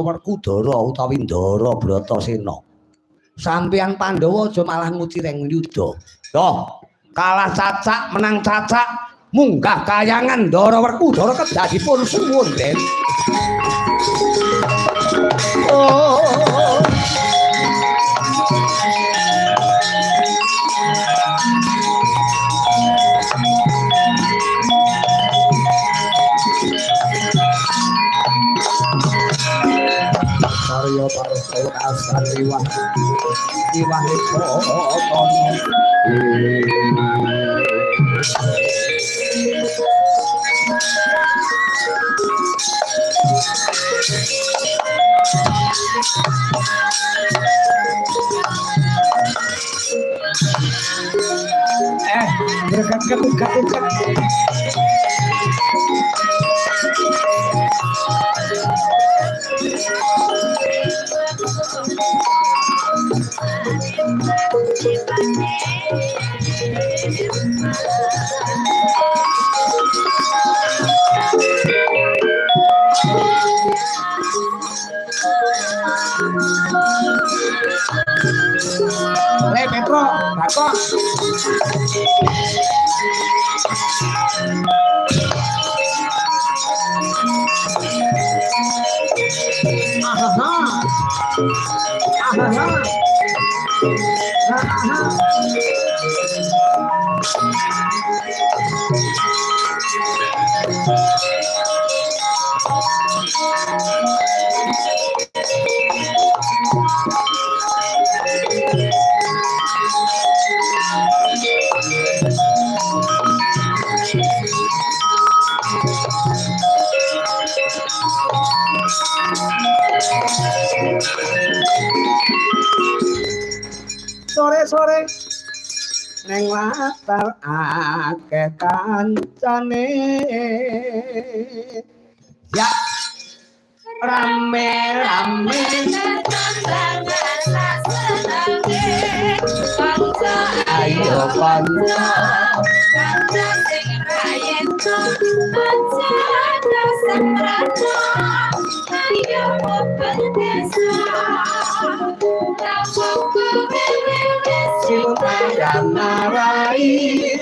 Werkudara utawi Ndara Bratasena. Sampeyan Pandhawa aja malah ngucireng yuda. Toh, kalah cacak menang cacak munggah kayangan Ndara Werkudara kedadipun suwun, Den. Oh. Sarya parasa asar liwah kono berkat-berkat Petro, Bapak. Sore-sore neng latar akeh kancane ya rame-rame ayo kanca kanca sing rayen kanca sembrata ayo berdesa Simpan narai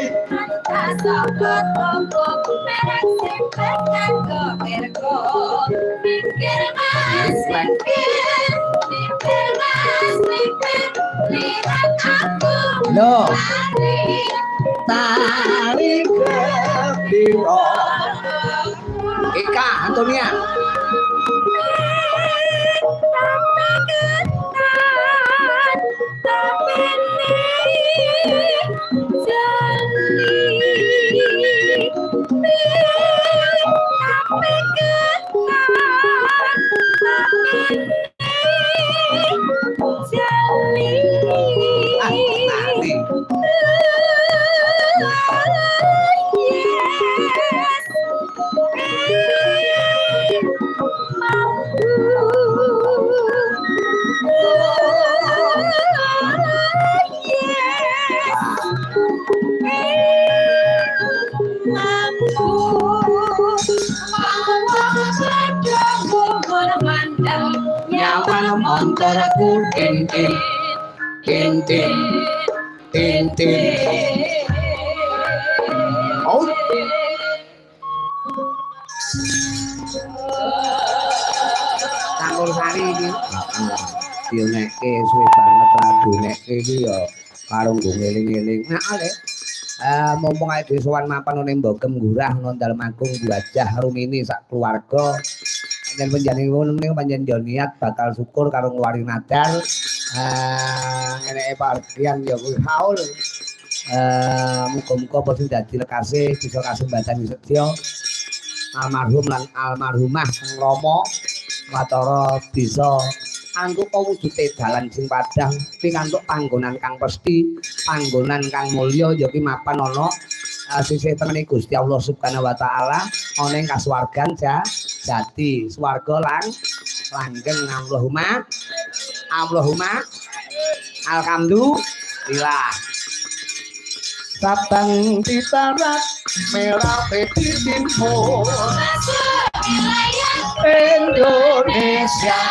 Asokot ombok merek sepetan komerko Mikir mas mikir lihat aku Loh tarik ke biro Ika Antonia Montaraku tintin oh Tanggul Sari iki dioneke suwe banget radu nekke iki ya karo nggo ngeling-eling nah ale mumpung ae dhewe sowan mapan ning Mbogem Gurah nondal Magung Wajah Rumini sak keluarga panjenengan panjenengan niat bakal syukur karo ngluari nadar eneke partian ya kuwi haul muga-muga padha dadi lekase bisa kasembatan sedya almarhum lan almarhumah Kang Rama watara bisa antuk pawujude dalan sing padhang pingantuk panggonan kang pesthi panggonan kang mulya ya ki mapan ana sisih tengene Gusti Allah Subhanahu wa taala ana ing kasuwargan jati swarga lan langgeng Allahumma alhamdulillah Sabang ditarak merah petitimpo Indonesia.